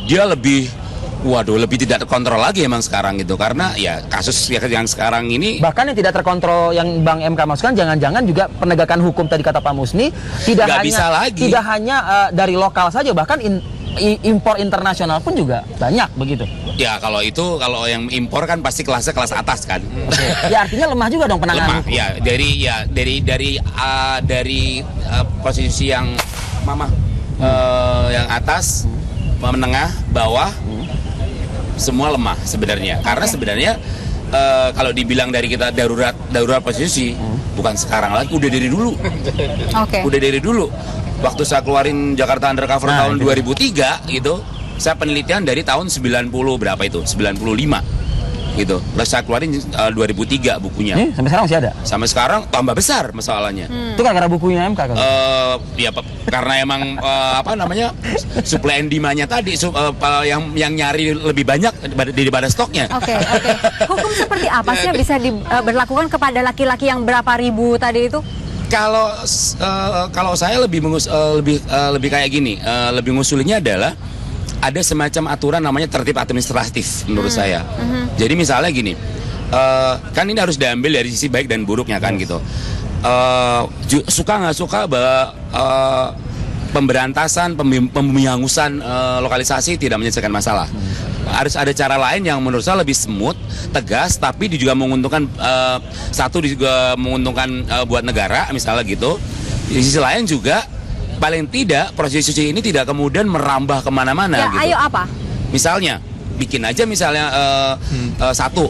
dia lebih tidak terkontrol lagi emang sekarang gitu, karena ya kasus yang sekarang ini bahkan yang tidak terkontrol yang Bang MK maksudkan, jangan-jangan juga penegakan hukum tadi kata Pak Musni tidak hanya dari lokal saja, bahkan impor internasional pun juga banyak begitu. Ya kalau yang impor kan pasti kelas atas kan. Ya artinya lemah juga dong penanganan hukum. Ya dari posisi yang yang atas, menengah, bawah, semua lemah sebenarnya. Karena sebenarnya kalau dibilang dari kita darurat posisi, bukan sekarang lagi, udah dari dulu. Udah dari dulu. Waktu saya keluarin Jakarta Undercover tahun 2003 gitu, saya penelitian dari tahun 90 berapa itu? 95 gitu. Lalu saya keluarin 2003 bukunya. Sampai sekarang masih ada? Sampai sekarang tambah besar masalahnya. Itu karena bukunya MK kan? Ya karena emang supply and demand-nya tadi yang nyari lebih banyak daripada stoknya. Oke. Hukum seperti apa sih yang bisa diberlakukan kepada laki-laki yang berapa ribu tadi itu? Kalau saya lebih kayak gini, lebih ngusulinya adalah ada semacam aturan namanya tertib administratif menurut saya. Jadi misalnya gini, kan ini harus diambil dari sisi baik dan buruknya kan gitu. Suka nggak suka bahwa pemberantasan, pembihangusan lokalisasi tidak menyelesaikan masalah. Harus ada cara lain yang menurut saya lebih smooth, tegas, tapi juga menguntungkan juga menguntungkan buat negara misalnya gitu. Di sisi lain juga paling tidak prostitusi ini tidak kemudian merambah kemana-mana. Ya, gitu. Ayo apa? Misalnya bikin aja satu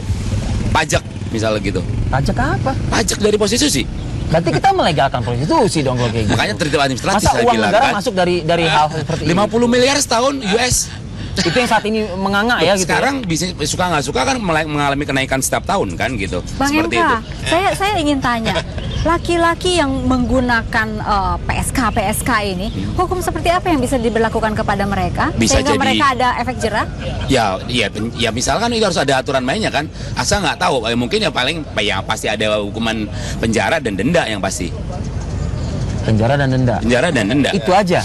pajak misalnya gitu. Pajak apa? Pajak dari prostitusi. Berarti kita melegalkan prostitusi dong kalau kayak gitu. Makanya tertib administratif. Masa uang negara masuk dari hal seperti 50 miliar setahun US. Itu yang saat ini menganga ya gitu. Sekarang bisnis suka nggak suka kan mengalami kenaikan setiap tahun kan gitu. Bang Seperti MK, itu. saya ingin tanya, laki-laki yang menggunakan PSK ini, hukum seperti apa yang bisa diberlakukan kepada mereka sehingga mereka ada efek jerak? Ya misalkan itu harus ada aturan mainnya kan. Asal nggak tahu, mungkin pasti ada hukuman penjara dan denda yang pasti. Penjara dan denda. Itu aja.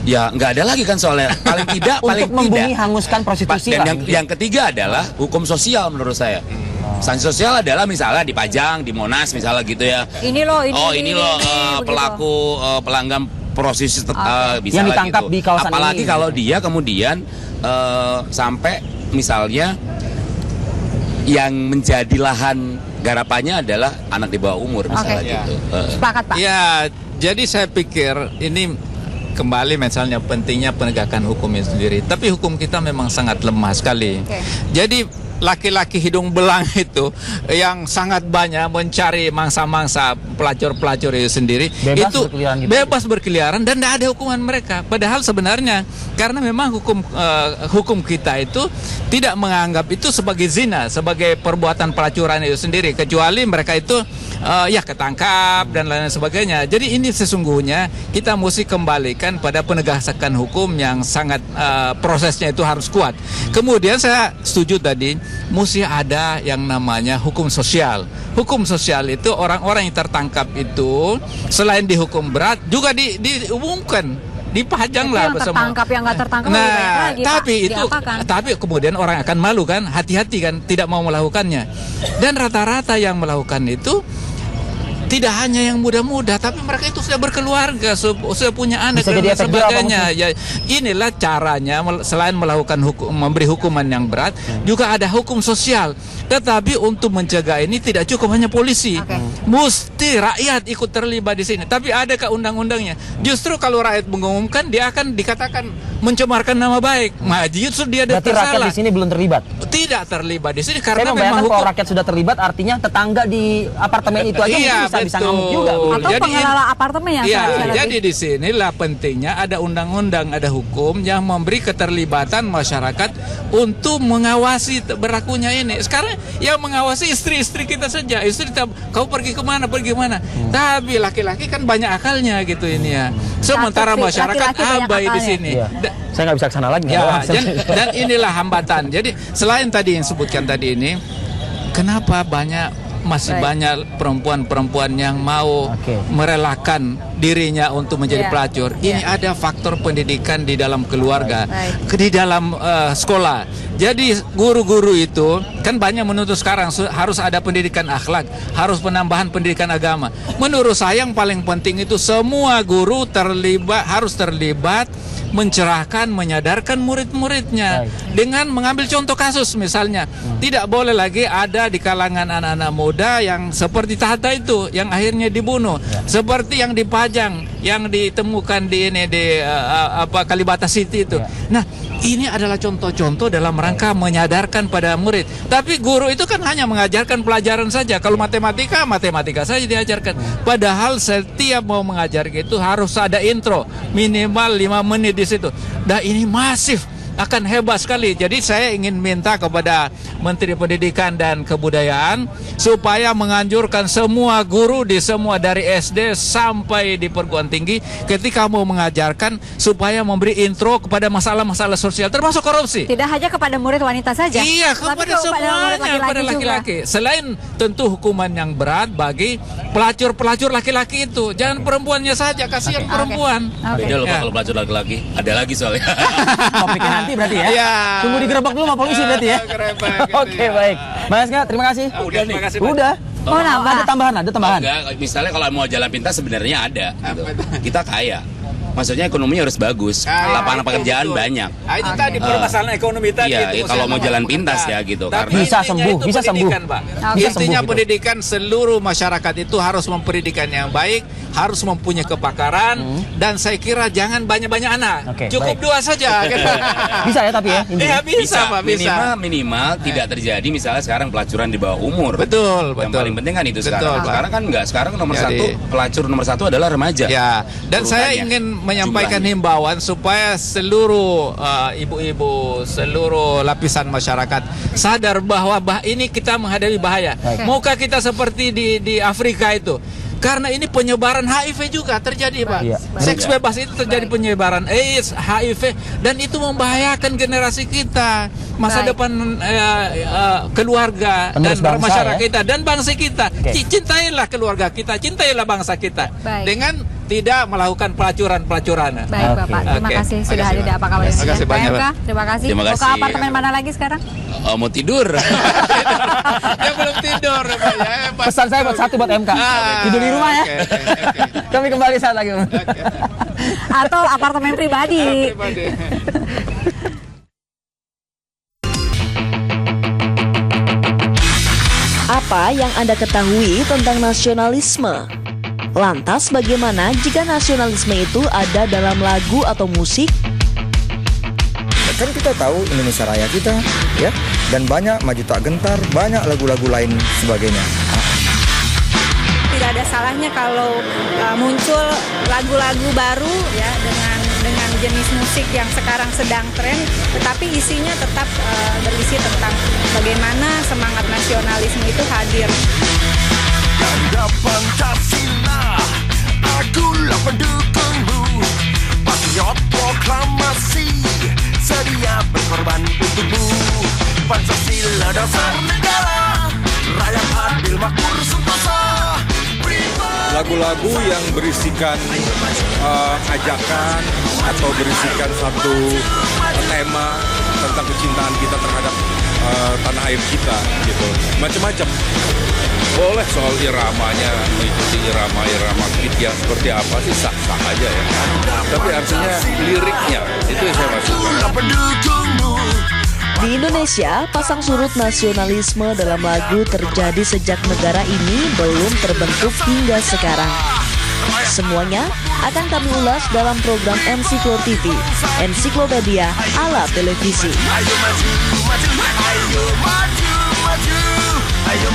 Ya nggak ada lagi kan soalnya. Paling tidak untuk membumi hanguskan prostitusi dan yang ketiga adalah hukum sosial menurut saya. Sanksi sosial adalah misalnya dipajang di Monas misalnya gitu ya. Ini loh pelaku pelanggan prostitusi bisa yang ditangkap gitu. Di kawasan apalagi ini. Kalau dia kemudian sampai misalnya yang menjadi lahan garapannya adalah anak di bawah umur misalnya gitu. Sepakat Pak? Ya, jadi saya pikir ini kembali misalnya pentingnya penegakan hukum itu sendiri. Tapi hukum kita memang sangat lemah sekali. Jadi laki-laki hidung belang itu yang sangat banyak mencari mangsa-mangsa pelacur-pelacur itu sendiri bebas berkeliaran dan tidak ada hukuman mereka. Padahal sebenarnya karena memang hukum kita itu tidak menganggap itu sebagai zina, sebagai perbuatan pelacuran itu sendiri, kecuali mereka itu ketangkap dan lain sebagainya. Jadi ini sesungguhnya kita mesti kembalikan pada penegakan hukum yang sangat prosesnya itu harus kuat. Kemudian saya setuju tadi mesti ada yang namanya hukum sosial. Hukum sosial itu orang-orang yang tertangkap itu selain dihukum berat juga diumumkan, dipajang lah bersama. Tertangkap yang nggak tertangkap lagi, tapi kemudian orang akan malu kan, hati-hati kan, tidak mau melakukannya. Dan rata-rata yang melakukan itu tidak hanya yang muda-muda, tapi mereka itu sudah berkeluarga, sudah punya anak dan sebagainya. Ya, inilah caranya selain melakukan memberi hukuman yang berat, juga ada hukum sosial. Tetapi untuk mencegah ini tidak cukup hanya polisi, mesti rakyat ikut terlibat di sini. Tapi adakah undang-undangnya? Justru kalau rakyat mengumumkan, dia akan dikatakan mencemarkan nama baik. Justru dia ada tersalah. Rakyat di sini belum terlibat? Tidak terlibat di sini karena memang hukum. Kalau rakyat sudah terlibat, artinya tetangga di apartemen itu aja bisa ngamuk juga. Atau pengelola apartemen yang jadi di sinilah pentingnya ada undang-undang, ada hukum yang memberi keterlibatan masyarakat untuk mengawasi berlakunya ini. Sekarang yang mengawasi istri-istri kita saja. Istri kau pergi kemana? Tapi laki-laki kan banyak akalnya gitu ini ya. Sementara masyarakat abai di sini. Saya nggak bisa kesana lagi. Dan inilah hambatan. Jadi selain tadi yang sebutkan tadi ini, kenapa masih banyak perempuan-perempuan yang mau merelakan dirinya untuk menjadi pelacur. Ini ada faktor pendidikan di dalam keluarga, di dalam sekolah. Jadi guru-guru itu kan banyak menuntut sekarang harus ada pendidikan akhlak, harus penambahan pendidikan agama. Menurut saya yang paling penting itu semua guru harus terlibat mencerahkan, menyadarkan murid-muridnya dengan mengambil contoh kasus misalnya. Tidak boleh lagi ada di kalangan anak-anak muda yang seperti Hatta itu yang akhirnya dibunuh, seperti yang di Pajang yang ditemukan di Kalibata City itu. Nah, ini adalah contoh-contoh dalam rangka menyadarkan pada murid. Tapi guru itu kan hanya mengajarkan pelajaran saja. Kalau matematika saja diajarkan. Padahal setiap mau mengajar itu harus ada intro minimal 5 menit di situ. Dan ini masif, akan hebat sekali. Jadi saya ingin minta kepada Menteri Pendidikan dan Kebudayaan supaya menganjurkan semua guru dari SD sampai di perguruan tinggi ketika mau mengajarkan supaya memberi intro kepada masalah-masalah sosial termasuk korupsi. Tidak hanya kepada murid wanita saja. Iya, kepada semuanya, kepada laki-laki. Selain tentu hukuman yang berat bagi pelacur laki-laki itu. Jangan perempuannya saja, kasihan perempuan. Beda loh kalau pelacur laki-laki. Ada lagi soalnya. Topiknya nanti berarti ya? Iya. Tunggu digerebek dulu sama polisi berarti ya? Oke, baik. Mas Eska, terima kasih. Udah nih. Udah. Oh, nambah. Ada tambahan. Enggak, misalnya kalau mau jalan pintas sebenarnya ada. Gitu. Kita kaya. Maksudnya ekonominya harus bagus, lapangan pekerjaan banyak. Itu tadi permasalahan ekonomi tadi. Iya, kalau mau jalan pintas ya gitu. Tapi karena bisa sembuh, Pak. Bisa Intinya sembuh, pendidikan seluruh masyarakat itu harus mempendidikan yang baik, harus mempunyai kepakaran, dan saya kira jangan banyak-banyak anak. Cukup 2 saja. Bisa ya tapi ya? Bisa, Pak, bisa. Minimal tidak terjadi misalnya sekarang pelacuran di bawah umur. Betul. Yang paling penting kan itu sekarang. Pak. Sekarang kan enggak, sekarang pelacur nomor satu adalah remaja. Ya, dan saya ingin menyampaikan himbauan supaya seluruh ibu-ibu, seluruh lapisan masyarakat sadar bahwa ini kita menghadapi bahaya. Maukah kita seperti di Afrika itu? Karena ini penyebaran HIV juga terjadi, Pak. Seks bebas itu terjadi penyebaran AIDS, HIV, dan itu membahayakan generasi kita, masa depan keluarga dan masyarakat kita dan bangsa kita. Cintailah keluarga kita, cintailah bangsa kita dengan tidak melakukan pelacuran. Baik, Bapak. Terima kasih sudah hadir di Apa Kabar Indonesia. Terima kasih banyak, Pak. Terima kasih. Mau ke apartemen mana lagi sekarang? Mau tidur. Dia belum tidur, Pak. Pesan saya buat MK. Tidur di rumah ya. Kami kembali saat lagi. Atau apartemen pribadi. Apa yang Anda ketahui tentang nasionalisme? Lantas bagaimana jika nasionalisme itu ada dalam lagu atau musik? Kan kita tahu Indonesia Raya kita, ya, dan banyak Maju Tak Gentar, banyak lagu-lagu lain sebagainya. Tidak ada salahnya kalau muncul lagu-lagu baru ya dengan jenis musik yang sekarang sedang tren, tetapi isinya tetap berisi tentang bagaimana semangat nasionalisme itu hadir. Tanda Pancasila, akulah pendukungmu. Patriot proklamasi, sedia berkorban untukmu. Pancasila dasar negara, rakyat adil makmur sentosa. Lagu-lagu yang berisikan ajakan atau berisikan satu tema tentang kecintaan kita terhadap tanah air kita, gitu, macam-macam. Boleh soal iramanya, mengikuti irama-irama yang seperti apa sih sah-sah aja ya. Tapi artinya liriknya itu yang saya maksudkan. Di Indonesia, pasang surut nasionalisme dalam lagu terjadi sejak negara ini belum terbentuk hingga sekarang. Semuanya akan kami ulas dalam program Ensiklo TV, ensiklopedia ala televisi. Ayo maju, ayo maju, ayo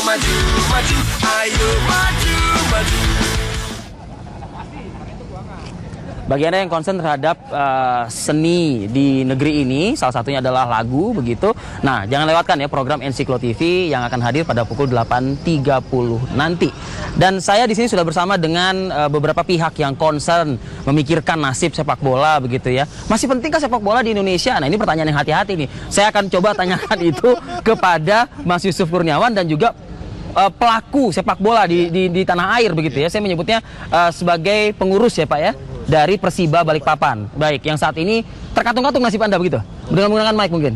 maju, ayo maju. Bagi Anda yang concern terhadap seni di negeri ini, salah satunya adalah lagu, begitu. Nah, jangan lewatkan ya program Ensiklo TV yang akan hadir pada pukul 8.30 nanti. Dan saya di sini sudah bersama dengan beberapa pihak yang concern memikirkan nasib sepak bola, begitu ya. Masih pentingkah sepak bola di Indonesia? Nah, ini pertanyaan yang hati-hati nih. Saya akan coba tanyakan itu kepada Mas Yusuf Kurniawan dan juga pelaku sepak bola di tanah air begitu ya. Saya menyebutnya sebagai pengurus ya Pak ya dari Persiba Balikpapan. Baik, yang saat ini terkatung-katung nasib Anda begitu? Dengan menggunakan mic mungkin?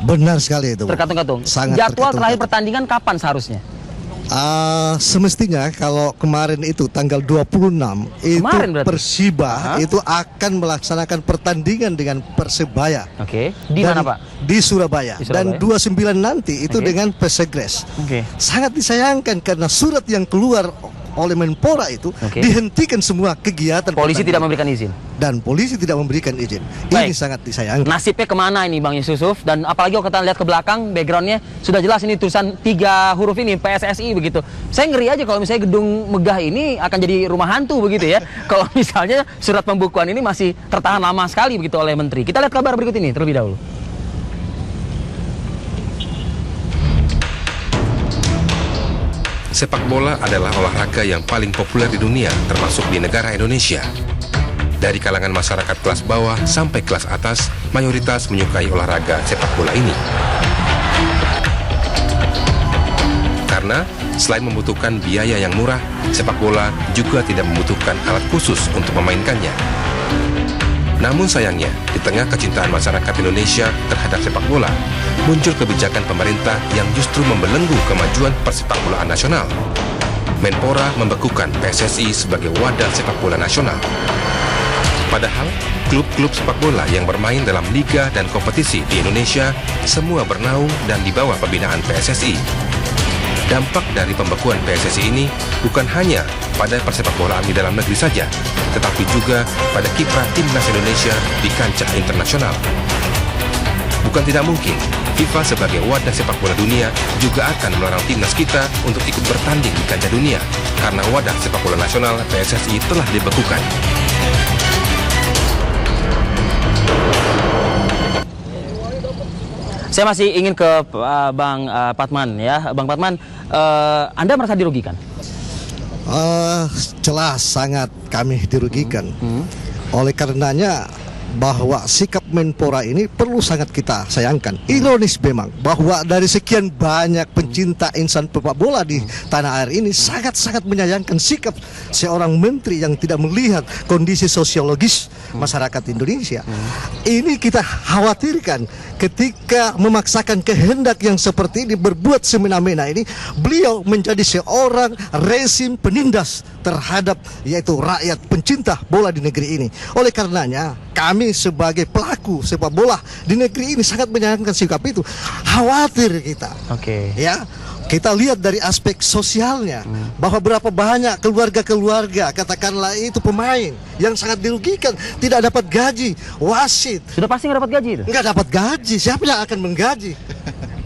Benar sekali itu. Terkatung-katung. Sangat Jadwal terakhir pertandingan kapan seharusnya? Semestinya kalau kemarin itu tanggal 26 itu Persiba itu akan melaksanakan pertandingan dengan Persebaya. Oke. Di mana Pak? Di Surabaya. Dan 29 nanti itu dengan Persegres. Sangat disayangkan karena surat yang keluar oleh Menpora itu dihentikan semua kegiatan. Polisi tidak memberikan izin. Dan polisi tidak memberikan izin. Ini sangat disayangkan. Nasibnya kemana ini Bang Yusuf? Dan apalagi kalau kita lihat ke belakang, backgroundnya sudah jelas ini tulisan 3 huruf ini PSSI begitu. Saya ngeri aja kalau misalnya gedung megah ini akan jadi rumah hantu begitu ya. Kalau misalnya surat pembukuan ini masih tertahan lama sekali begitu oleh Menteri. Kita lihat kabar berikut ini terlebih dahulu. Sepak bola adalah olahraga yang paling populer di dunia, termasuk di negara Indonesia. Dari kalangan masyarakat kelas bawah sampai kelas atas, mayoritas menyukai olahraga sepak bola ini. Karena selain membutuhkan biaya yang murah, sepak bola juga tidak membutuhkan alat khusus untuk memainkannya. Namun sayangnya, di tengah kecintaan masyarakat Indonesia terhadap sepak bola, muncul kebijakan pemerintah yang justru membelenggu kemajuan persepakbolaan nasional. Menpora membekukan PSSI sebagai wadah sepak bola nasional. Padahal, klub-klub sepak bola yang bermain dalam liga dan kompetisi di Indonesia semua bernaung dan di bawah pembinaan PSSI. Dampak dari pembekuan PSSI ini bukan hanya pada persepakbolaan di dalam negeri saja, tetapi juga pada kiprah timnas Indonesia di kancah internasional. Bukan tidak mungkin, FIFA sebagai wadah sepak bola dunia juga akan melarang timnas kita untuk ikut bertanding di kancah dunia, karena wadah sepak bola nasional PSSI telah dibekukan. Saya masih ingin ke Bang Patman ya, Bang Patman, Anda merasa dirugikan? Jelas sangat kami dirugikan. Oleh karenanya bahwa sikap Menpora ini perlu sangat kita sayangkan. Ironis memang bahwa dari sekian banyak pencinta insan sepak bola di tanah air ini sangat-sangat menyayangkan sikap seorang menteri yang tidak melihat kondisi sosiologis masyarakat Indonesia. Ini kita khawatirkan ketika memaksakan kehendak yang seperti ini, berbuat semena-mena ini, beliau menjadi seorang rezim penindas terhadap yaitu rakyat pencinta bola di negeri ini. Oleh karenanya kami sebagai pelaku sepak bola di negeri ini sangat menyayangkan sikap itu. Khawatir kita. Ya, kita lihat dari aspek sosialnya bahwa berapa banyak keluarga-keluarga, katakanlah itu pemain yang sangat dirugikan, tidak dapat gaji, wasit. Sudah pasti nggak dapat gaji itu? Nggak dapat gaji, siapa yang akan menggaji?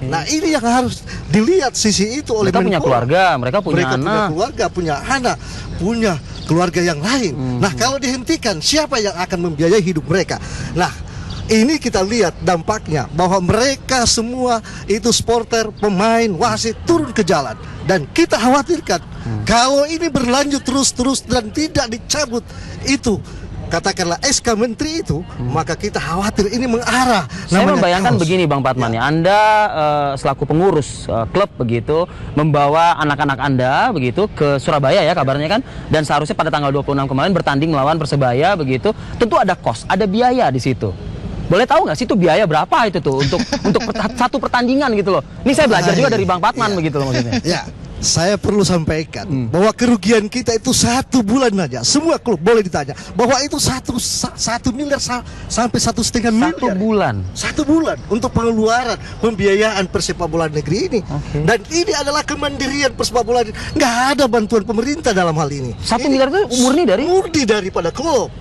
Nah ini yang harus dilihat sisi itu oleh mereka punya keluarga, mereka punya anak. Punya keluarga, punya anak, punya keluarga yang lain. Nah kalau dihentikan, siapa yang akan membiayai hidup mereka? Nah ini kita lihat dampaknya bahwa mereka semua itu supporter, pemain, wasit turun ke jalan. Dan kita khawatirkan kalau ini berlanjut terus-terus dan tidak dicabut itu, katakanlah SK Menteri itu, maka kita khawatir ini mengarah. Saya membayangkan begini Bang Patman ya, Anda selaku pengurus klub begitu, membawa anak-anak Anda begitu ke Surabaya ya kabarnya kan, dan seharusnya pada tanggal 26 kemarin bertanding melawan Persebaya begitu, tentu ada kos, ada biaya di situ. Boleh tahu nggak sih itu biaya berapa itu tuh untuk satu pertandingan gitu loh. Ini saya belajar juga dari Bang Patman begitu loh maksudnya. Ya. Saya perlu sampaikan bahwa kerugian kita itu 1 bulan aja. Semua klub boleh ditanya bahwa itu 1 miliar sampai 1,5 miliar. 1 bulan. 1 bulan untuk pengeluaran pembiayaan persepak bola negeri ini. Dan ini adalah kemandirian persepak bola. Nggak ada bantuan pemerintah dalam hal ini. 1 miliar itu murni daripada klub.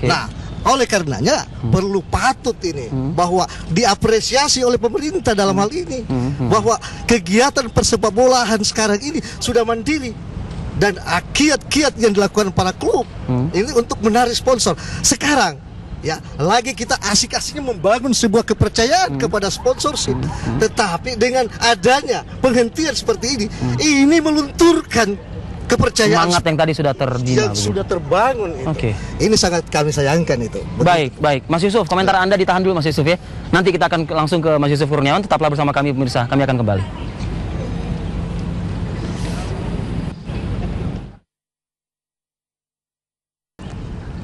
Nah, oleh karenanya perlu patut ini bahwa diapresiasi oleh pemerintah dalam hal ini bahwa kegiatan persepak bolaan sekarang ini sudah mandiri dan kiat-kiat yang dilakukan para klub ini untuk menarik sponsor. Sekarang ya lagi kita asik-asiknya membangun sebuah kepercayaan kepada sponsorship, tetapi dengan adanya penghentian seperti ini melunturkan kepercayaan semangat yang tadi sudah terbina, yang sudah terbangun itu. Ini sangat kami sayangkan itu. Baik, Mas Yusuf, komentar Anda ditahan dulu Mas Yusuf ya. Nanti kita akan langsung ke Mas Yusuf Kurniawan. Tetaplah bersama kami pemirsa, kami akan kembali.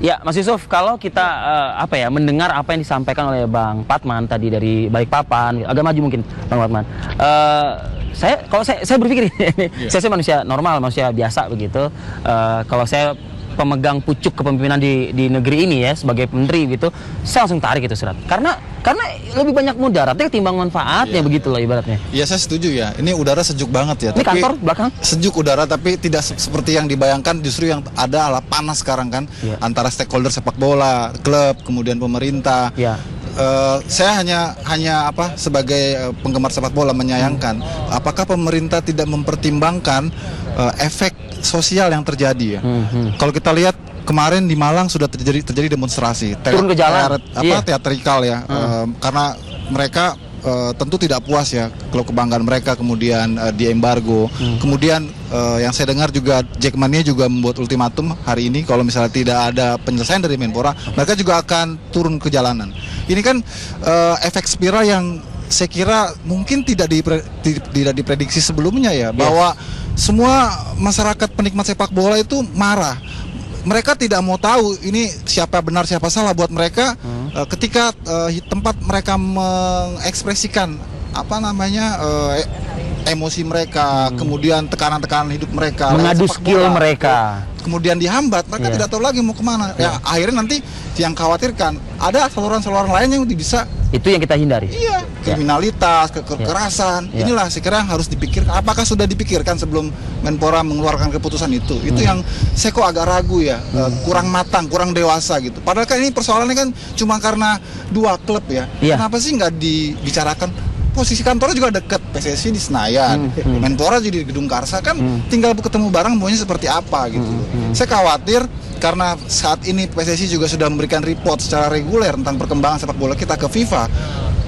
Ya, Mas Yusuf, kalau kita mendengar apa yang disampaikan oleh Bang Patman tadi dari Balikpapan, agak maju mungkin Bang Patman. Saya berpikir ini, saya manusia normal, manusia biasa begitu. Kalau saya pemegang pucuk kepemimpinan di negeri ini ya sebagai menteri gitu, saya langsung tarik itu surat. Karena lebih banyak mudaratnya ketimbang manfaatnya begitulah ibaratnya. Iya, saya setuju ya. Ini udara sejuk banget ya. Ini tapi kantor belakang sejuk udara, tapi tidak seperti yang dibayangkan. Justru yang ada adalah panas sekarang kan, antara stakeholder sepak bola, klub, kemudian pemerintah. Saya hanya sebagai penggemar sepak bola menyayangkan apakah pemerintah tidak mempertimbangkan efek sosial yang terjadi ya. Kalau kita lihat kemarin di Malang sudah terjadi demonstrasi turun ke jalan teatrikal ya, karena mereka tentu tidak puas ya klub kebanggaan mereka kemudian diembargo. Kemudian yang saya dengar juga Jackmania juga membuat ultimatum hari ini kalau misalnya tidak ada penyelesaian dari Menpora, mereka juga akan turun ke jalanan. Ini kan efek spiral yang saya kira mungkin tidak diprediksi sebelumnya ya, bahwa semua masyarakat penikmat sepak bola itu marah. Mereka tidak mau tahu ini siapa benar siapa salah. Buat mereka ketika tempat mereka mengekspresikan emosi mereka, kemudian tekanan-tekanan hidup mereka, mengadu skill mereka, kemudian dihambat, mereka tidak tahu lagi mau kemana. Ya akhirnya nanti yang khawatirkan ada saluran-saluran lain yang bisa. Itu yang kita hindari. Iya, kriminalitas, kekerasan. Inilah saya kira harus dipikirkan. Apakah sudah dipikirkan sebelum Menpora mengeluarkan keputusan itu? Itu yang saya kok agak ragu ya, kurang matang, kurang dewasa gitu. Padahal kan ini persoalannya kan cuma karena 2 klub ya. Kenapa sih nggak dibicarakan? Posisi kantornya juga dekat, PSSI di Senayan, Menpora jadi di Gedung Karsa kan, tinggal ketemu bareng maunya seperti apa gitu. Saya khawatir karena saat ini PSSI juga sudah memberikan report secara reguler tentang perkembangan sepak bola kita ke FIFA.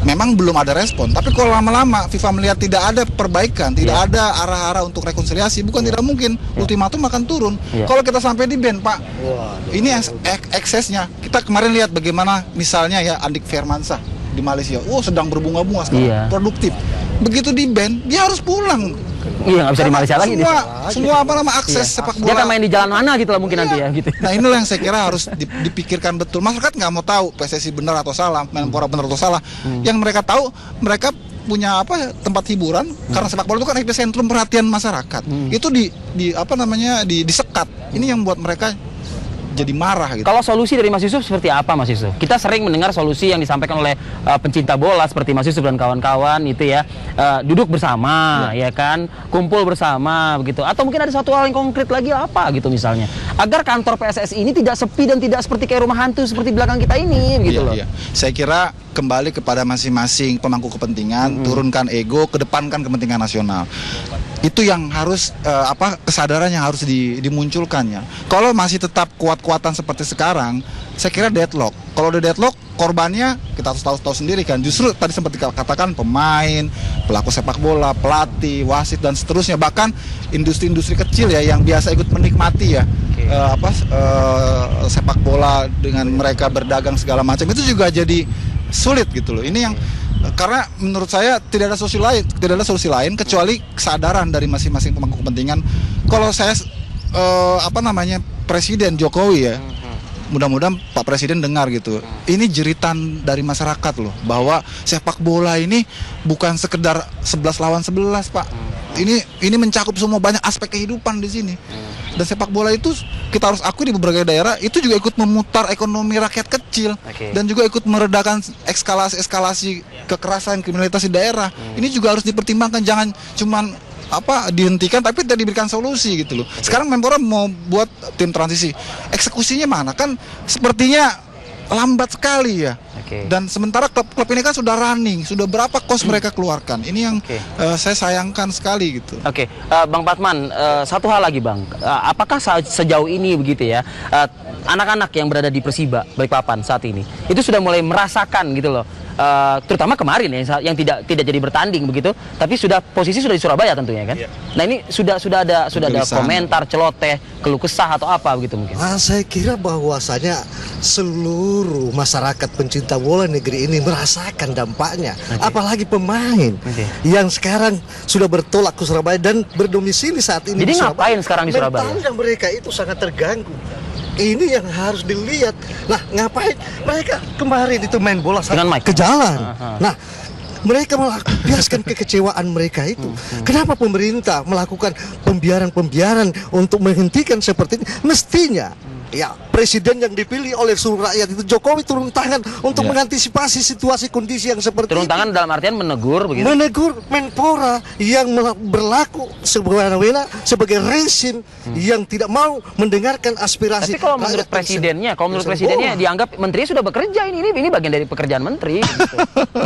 Memang belum ada respon, tapi kalau lama-lama FIFA melihat tidak ada perbaikan, tidak ada arah-arah untuk rekonsiliasi, bukan tidak mungkin ultimatum akan turun. Kalau kita sampai di ban, Pak, ini eksesnya. Kita kemarin lihat bagaimana misalnya ya Andik Firmansyah di Malaysia, sedang berbunga-bunga sekarang, produktif. Begitu di ban, dia harus pulang. Iya, nggak bisa di Malaysia lagi. Semua akses sepak bola. Dia akan main di jalan mana gitu lah mungkin nanti ya. Gitu. Nah inilah yang saya kira harus dipikirkan betul. Masyarakat nggak mau tahu PSSI benar atau salah, Menpora benar atau salah. Yang mereka tahu, mereka punya tempat hiburan karena sepak bola itu kan epicentrum perhatian masyarakat. Itu disekat. Ini yang buat mereka jadi marah gitu. Kalau solusi dari Mas Yusuf seperti apa, Mas Yusuf? Kita sering mendengar solusi yang disampaikan oleh pencinta bola seperti Mas Yusuf dan kawan-kawan itu ya, duduk bersama ya kan, kumpul bersama begitu. Atau mungkin ada satu hal yang konkret lagi apa gitu misalnya, agar kantor PSSI ini tidak sepi dan tidak seperti kayak rumah hantu seperti belakang kita ini gitu loh. Saya kira kembali kepada masing-masing pemangku kepentingan, turunkan ego, kedepankan kepentingan nasional. Itu yang harus kesadaran yang harus dimunculkannya. Kalau masih tetap kuat-kuatan seperti sekarang, saya kira deadlock. Kalau udah deadlock, korbannya kita harus tahu sendiri kan. Justru tadi sempat dikatakan pemain, pelaku sepak bola, pelatih, wasit dan seterusnya. Bahkan industri-industri kecil ya yang biasa ikut menikmati ya sepak bola dengan mereka berdagang segala macam, itu juga jadi sulit gitu loh. Ini yang karena menurut saya tidak ada solusi lain kecuali kesadaran dari masing-masing pemangku kepentingan. Kalau saya Presiden Jokowi ya, mudah-mudahan Pak Presiden dengar gitu. Ini jeritan dari masyarakat loh, bahwa sepak bola ini bukan sekedar 11 lawan 11, Pak. Ini mencakup semua banyak aspek kehidupan di sini. Dan sepak bola itu kita harus akui di berbagai daerah itu juga ikut memutar ekonomi rakyat kecil dan juga ikut meredakan eskalasi kekerasan kriminalitas di daerah. Ini juga harus dipertimbangkan, jangan cuman dihentikan tapi tidak diberikan solusi gitu loh. Sekarang Menpora mau buat tim transisi, eksekusinya mana? Kan sepertinya lambat sekali ya. Dan sementara klub ini kan sudah running, sudah berapa kos mereka keluarkan. Ini yang saya sayangkan sekali gitu. Bang Patman, satu hal lagi Bang, apakah sejauh ini begitu ya, anak-anak yang berada di Persiba Balikpapan saat ini itu sudah mulai merasakan gitu loh, terutama kemarin ya yang tidak jadi bertanding begitu, tapi posisi sudah di Surabaya tentunya kan. Nah ini sudah ada komentar celoteh, keluh kesah atau apa begitu mungkin? Saya kira bahwasanya seluruh masyarakat pencinta bola negeri ini merasakan dampaknya, apalagi pemain yang sekarang sudah bertolak ke Surabaya dan berdomisili saat ini. Jadi ngapain sekarang di Surabaya? Mentalnya mereka itu sangat terganggu. Ini yang harus dilihat. Nah, ngapain mereka kemarin itu main bola dengan Mike ke jalan. Nah, mereka melampiaskan kekecewaan mereka itu. Kenapa pemerintah melakukan pembiaran untuk menghentikan seperti ini? Mestinya ya presiden yang dipilih oleh seluruh rakyat itu Jokowi turun tangan untuk mengantisipasi situasi kondisi yang seperti turun itu. Tangan dalam artian menegur begitu. Menegur Menpora yang berlaku semena-mena sebagai rezim yang tidak mau mendengarkan aspirasi. Tapi kalau menurut presidennya, dianggap menteri sudah bekerja, ini bagian dari pekerjaan menteri gitu.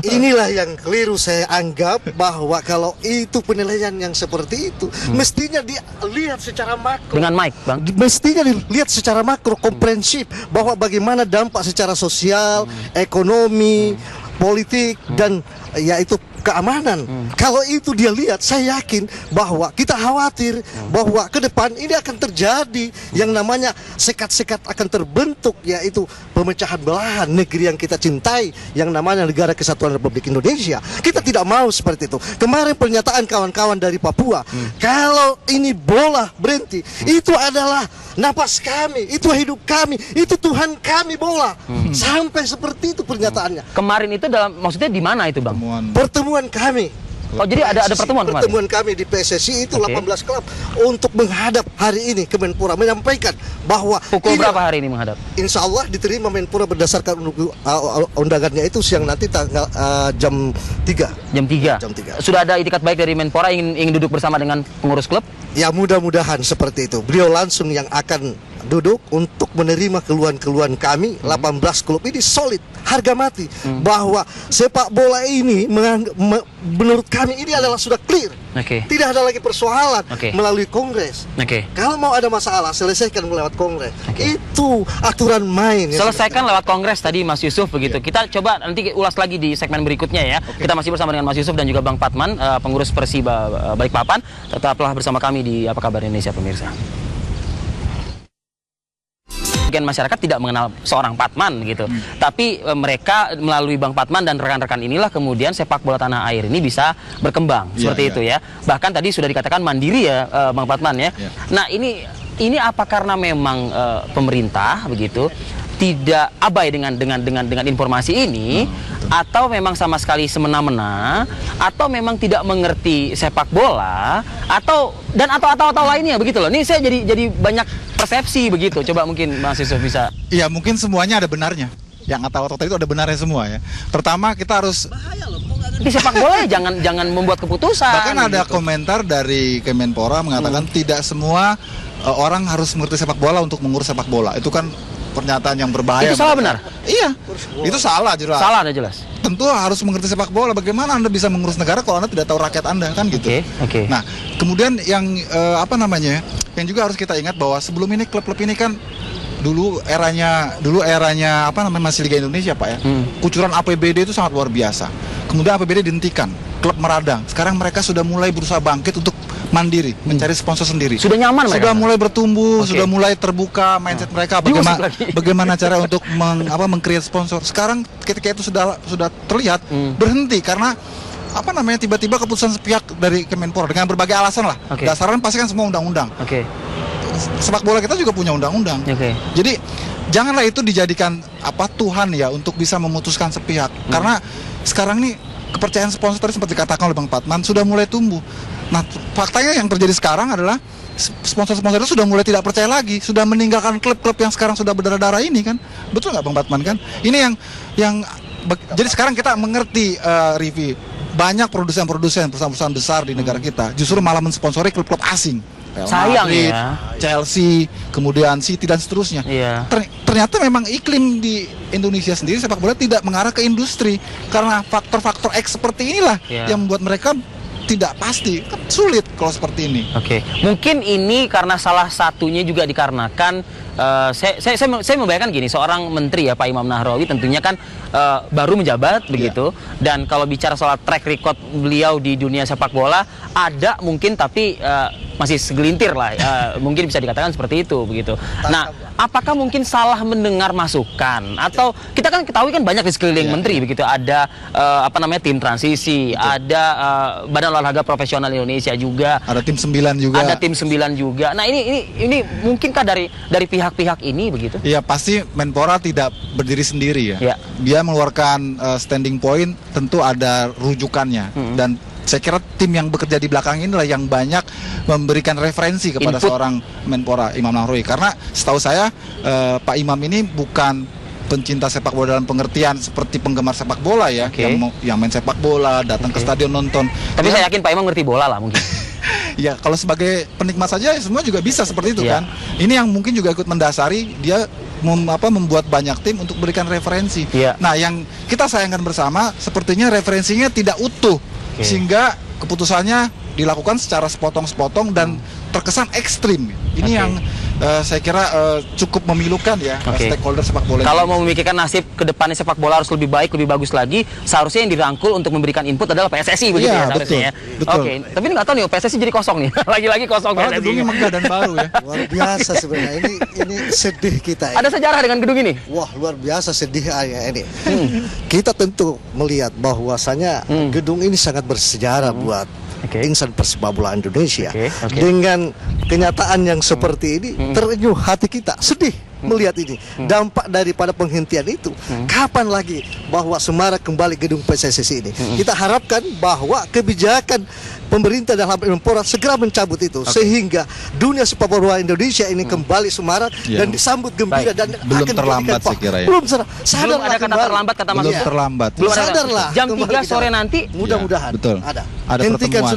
Inilah yang keliru saya anggap, bahwa kalau itu penilaian yang seperti itu mestinya dilihat secara makro. Dengan Mike, Bang. Mestinya dilihat secara makro komprehensif bahwa bagaimana dampak secara sosial, ekonomi, politik dan yaitu keamanan. Kalau itu dia lihat, saya yakin bahwa kita khawatir bahwa ke depan ini akan terjadi yang namanya sekat-sekat akan terbentuk, yaitu pemecahan belahan negeri yang kita cintai, yang namanya Negara Kesatuan Republik Indonesia. Kita tidak mau seperti itu. Kemarin pernyataan kawan-kawan dari Papua, kalau ini bola berhenti, itu adalah napas kami, itu hidup kami, itu Tuhan kami bola. Sampai seperti itu pernyataannya. Kemarin itu maksudnya di mana itu, Bang? Pertemuan kami. Oh, jadi ada pertemuan kemarin? Pertemuan kami di PSSI itu 18 klub untuk menghadap hari ini ke Menpora, menyampaikan bahwa pukul berapa hari ini menghadap? Insya Allah diterima Menpora berdasarkan undangannya itu siang nanti tanggal jam 3. Jam 3. Sudah ada itikat baik dari Menpora ingin duduk bersama dengan pengurus klub? Ya, mudah-mudahan seperti itu. Beliau langsung yang akan duduk untuk menerima keluhan-keluhan kami. 18 klub ini solid, harga mati, bahwa sepak bola ini menurut kami ini adalah sudah clear. Tidak ada lagi persoalan melalui kongres. Kalau mau ada masalah, selesaikan lewat kongres. Itu aturan main. Selesaikan lewat kongres tadi, Mas Yusuf, begitu. Kita coba nanti ulas lagi di segmen berikutnya ya. Kita masih bersama dengan Mas Yusuf dan juga Bang Patman, pengurus Persiba Balikpapan. Tetaplah bersama kami di Apa Kabar Indonesia, pemirsa. Sebagian masyarakat tidak mengenal seorang Patman gitu. Tapi mereka melalui Bang Patman dan rekan-rekan inilah kemudian sepak bola tanah air ini bisa berkembang seperti itu ya. Bahkan tadi sudah dikatakan mandiri ya, Bang Patman ya. Nah, ini apa karena memang pemerintah begitu tidak abai dengan informasi ini, atau memang sama sekali semena-mena, atau memang tidak mengerti sepak bola, atau lainnya begitu loh. Ini saya jadi banyak persepsi begitu. Coba mungkin Mas Yusuf bisa. Iya, mungkin semuanya ada benarnya. Yang atau itu ada benarnya semua ya. Pertama, kita harus di sepak bola ya jangan membuat keputusan. Bahkan ada komentar dari Kemenpora mengatakan tidak semua orang harus mengerti sepak bola untuk mengurus sepak bola. Itu kan pernyataan yang berbahaya. Itu salah benar? Iya, itu salah jelas. Salah ada jelas. Tentu harus mengerti sepak bola. Bagaimana Anda bisa mengurus negara kalau Anda tidak tahu rakyat Anda, kan gitu. Nah, kemudian yang yang juga harus kita ingat bahwa sebelum ini klub-klub ini kan dulu eranya masih Liga Indonesia, Pak ya. Kucuran APBD itu sangat luar biasa. Kemudian APBD dihentikan, klub meradang. Sekarang mereka sudah mulai berusaha bangkit untuk mandiri, mencari sponsor sendiri. Sudah nyaman mereka. Sudah mulai bertumbuh, sudah mulai terbuka mindset mereka bagaimana cara untuk meng-create sponsor. Sekarang ketika itu sudah terlihat berhenti karena tiba-tiba keputusan sepihak dari Kemenpora dengan berbagai alasan lah. Dasarnya pasti kan semua undang-undang. Sepak bola kita juga punya undang-undang. Jadi janganlah itu dijadikan Tuhan ya untuk bisa memutuskan sepihak. Karena sekarang nih kepercayaan sponsor tadi sempat dikatakan oleh Bang Patman sudah mulai tumbuh. Nah, faktanya yang terjadi sekarang adalah sponsor-sponsor itu sudah mulai tidak percaya lagi, sudah meninggalkan klub-klub yang sekarang sudah berdarah-darah ini kan. Betul nggak Bang Patman kan? Ini jadi sekarang kita mengerti Rivi, banyak produsen-produsen perusahaan-perusahaan besar di negara kita justru malah mensponsori klub-klub asing. Sayang Madrid, ya. Chelsea, kemudian City dan seterusnya. Ternyata memang iklim di Indonesia sendiri sepak bola tidak mengarah ke industri karena faktor-faktor X seperti inilah yang membuat mereka tidak pasti, kan sulit kalau seperti ini. Mungkin ini karena salah satunya juga dikarenakan saya membayangkan gini, seorang menteri ya Pak Imam Nahrawi tentunya kan baru menjabat begitu, dan kalau bicara soal track record beliau di dunia sepak bola ada mungkin, tapi masih segelintir lah, mungkin bisa dikatakan seperti itu begitu. Nah, apakah mungkin salah mendengar masukan atau kita kan ketahui kan banyak di sekeliling menteri begitu, ada tim transisi, ada Badan Olahraga Profesional Indonesia juga, ada tim 9 juga. Ada tim 9 juga. Nah, ini mungkinkah dari pihak-pihak ini begitu? Iya, pasti Menpora tidak berdiri sendiri ya. Dia mengeluarkan standing point, tentu ada rujukannya dan saya kira tim yang bekerja di belakang inilah yang banyak memberikan referensi kepada seorang Menpora Imam Nahrawi, karena setahu saya Pak Imam ini bukan pencinta sepak bola dalam pengertian seperti penggemar sepak bola ya, yang main sepak bola, datang ke stadion nonton. Tapi saya yakin Pak Imam ngerti bola lah mungkin. Ya, kalau sebagai penikmat saja semua juga bisa seperti itu kan. Ini yang mungkin juga ikut mendasari dia membuat banyak tim untuk berikan referensi. Nah, yang kita sayangkan bersama sepertinya referensinya tidak utuh, sehingga keputusannya dilakukan secara sepotong-sepotong dan terkesan ekstrim. Ini yang saya kira cukup memilukan ya stakeholder sepak bola. Kalau mau memikirkan nasib ke depannya sepak bola harus lebih baik, lebih bagus lagi, seharusnya yang dirangkul untuk memberikan input adalah PSSI begitu ya seharusnya ya. Oke, tapi nggak tahu nih PSSI jadi kosong nih. Lagi-lagi kosong PSSI. Gedungnya megah dan baru ya. Luar biasa sebenarnya. Ini sedih kita. Ada sejarah dengan gedung ini? Wah, luar biasa sedih ya ini. Kita tentu melihat bahwasanya gedung ini sangat bersejarah buat insan persepak bola Indonesia. Dengan kenyataan yang seperti ini, terenyuh hati kita, sedih melihat ini. Dampak daripada penghentian itu, kapan lagi bahwa Semarang kembali gedung PSSI ini? Kita harapkan bahwa kebijakan pemerintah dalam Menpora segera mencabut itu, sehingga dunia sepak bola Indonesia ini kembali Semarang dan disambut gembira. Dan belum terlambat saya kira ya. Belum ada kata terlambat, kata Mas. Belum terlambat. Belum sadarlah. Jam 3 sore nanti mudah-mudahan ada pertemuan.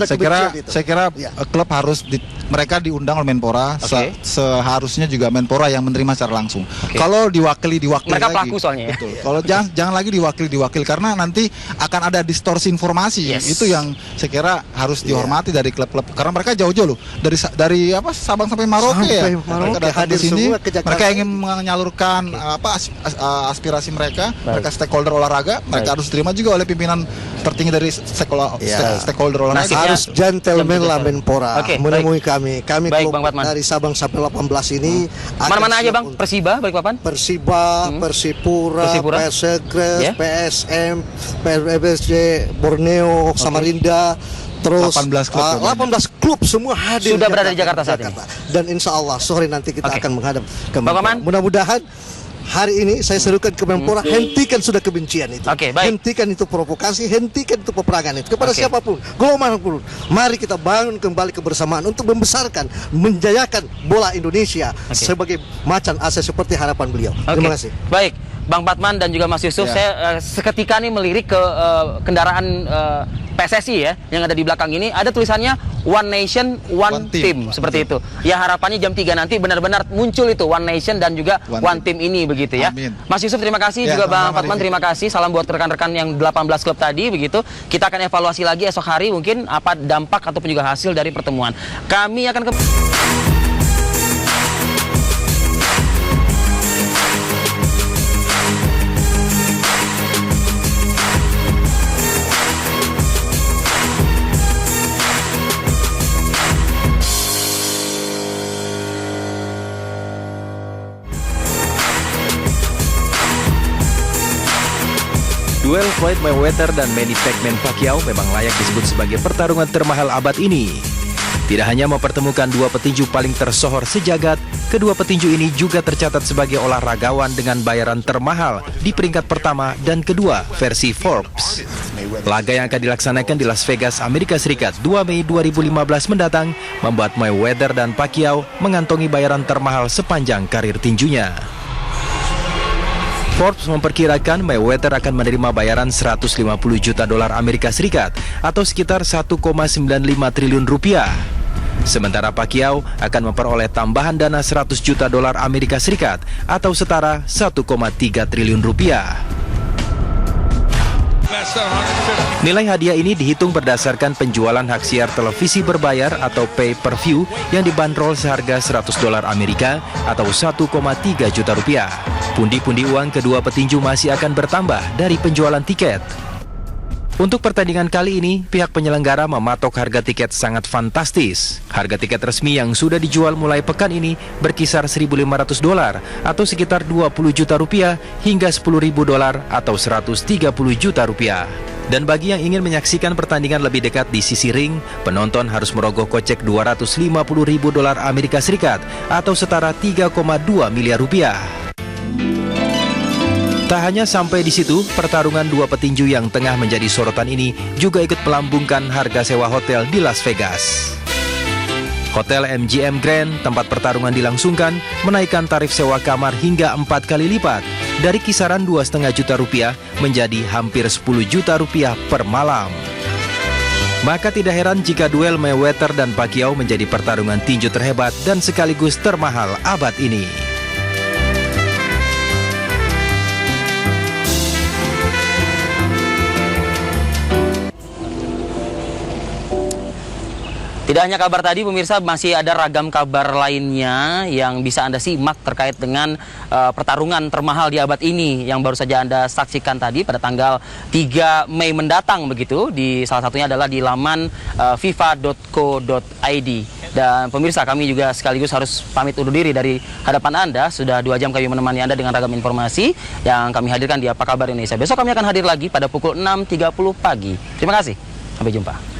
Saya kira klub harus mereka diundang oleh Menpora. Seharusnya juga Menpora yang menerima secara langsung. Kalau diwakili mereka lagi. Pelaku soalnya ya. Kalau jangan lagi diwakili karena nanti akan ada distorsi informasi. Itu yang saya kira harus dihormati dari klub-klub, karena mereka jauh-jauh loh dari Sabang sampai Merauke ya. Mereka datang ke sini, mereka ingin menyalurkan aspirasi mereka stakeholder olahraga, mereka harus diterima juga oleh pimpinan tertinggi dari stakeholder olahraga. Harus gentleman lah Menpora menemui kami baik, klub dari Sabang sampai 18 ini. Mana aja Bang? Persiba, Balikpapan? Persiba, Persipura, Persegres, PSM, PSJ Borneo, Samarinda. Terus 18 klub semua hadir. Sudah berada di Jakarta saat ini. Dan insya Allah sore nanti kita akan menghadap ke Menpora. Mudah-mudahan hari ini saya serukan ke Menpora, hentikan sudah kebencian itu. Hentikan itu provokasi, hentikan itu peperangan itu kepada siapapun, golongan pun. Mari kita bangun kembali kebersamaan untuk membesarkan, menjayakan bola Indonesia sebagai macan Asia seperti harapan beliau. Terima kasih. Baik, Bang Patman dan juga Mas Yusuf, saya seketika nih melirik ke kendaraan PSSI ya yang ada di belakang ini, ada tulisannya One Nation One Team seperti itu. Ya, harapannya jam 3 nanti benar-benar muncul itu One Nation dan juga One Team ini begitu ya. Mas Yusuf terima kasih, juga Bang Patman terima kasih. Salam buat rekan-rekan yang 18 klub tadi begitu. Kita akan evaluasi lagi esok hari mungkin apa dampak ataupun juga hasil dari pertemuan. Kami akan Duel Floyd Mayweather dan Manny Pacquiao memang layak disebut sebagai pertarungan termahal abad ini. Tidak hanya mempertemukan dua petinju paling tersohor sejagat, kedua petinju ini juga tercatat sebagai olahragawan dengan bayaran termahal di peringkat pertama dan kedua versi Forbes. Laga yang akan dilaksanakan di Las Vegas, Amerika Serikat 2 Mei 2015 mendatang membuat Mayweather dan Pacquiao mengantongi bayaran termahal sepanjang karir tinjunya. Forbes memperkirakan Mayweather akan menerima bayaran 150 juta dolar Amerika Serikat atau sekitar 1,95 triliun rupiah. Sementara Pacquiao akan memperoleh tambahan dana 100 juta dolar Amerika Serikat atau setara 1,3 triliun rupiah. Nilai hadiah ini dihitung berdasarkan penjualan hak siar televisi berbayar atau pay-per-view yang dibanderol seharga 100 dolar Amerika atau 1,3 juta rupiah. Pundi-pundi uang kedua petinju masih akan bertambah dari penjualan tiket. Untuk pertandingan kali ini, pihak penyelenggara mematok harga tiket sangat fantastis. Harga tiket resmi yang sudah dijual mulai pekan ini berkisar $1.500 atau sekitar 20 juta rupiah hingga $10.000 atau 130 juta rupiah. Dan bagi yang ingin menyaksikan pertandingan lebih dekat di sisi ring, penonton harus merogoh kocek $250.000 Amerika Serikat atau setara 3,2 miliar rupiah. Tak hanya sampai di situ, pertarungan dua petinju yang tengah menjadi sorotan ini juga ikut melambungkan harga sewa hotel di Las Vegas. Hotel MGM Grand, tempat pertarungan dilangsungkan, menaikkan tarif sewa kamar hingga 4 kali lipat, dari kisaran 2,5 juta rupiah menjadi hampir 10 juta rupiah per malam. Maka tidak heran jika duel Mayweather dan Pacquiao menjadi pertarungan tinju terhebat dan sekaligus termahal abad ini. Tidak hanya kabar tadi, pemirsa, masih ada ragam kabar lainnya yang bisa Anda simak terkait dengan pertarungan termahal di abad ini yang baru saja Anda saksikan tadi pada tanggal 3 Mei mendatang begitu. Di salah satunya adalah di laman fifa.co.id. Dan pemirsa, kami juga sekaligus harus pamit undur diri dari hadapan Anda. Sudah 2 jam kami menemani Anda dengan ragam informasi yang kami hadirkan di Apa Kabar Indonesia. Besok kami akan hadir lagi pada pukul 6.30 pagi. Terima kasih. Sampai jumpa.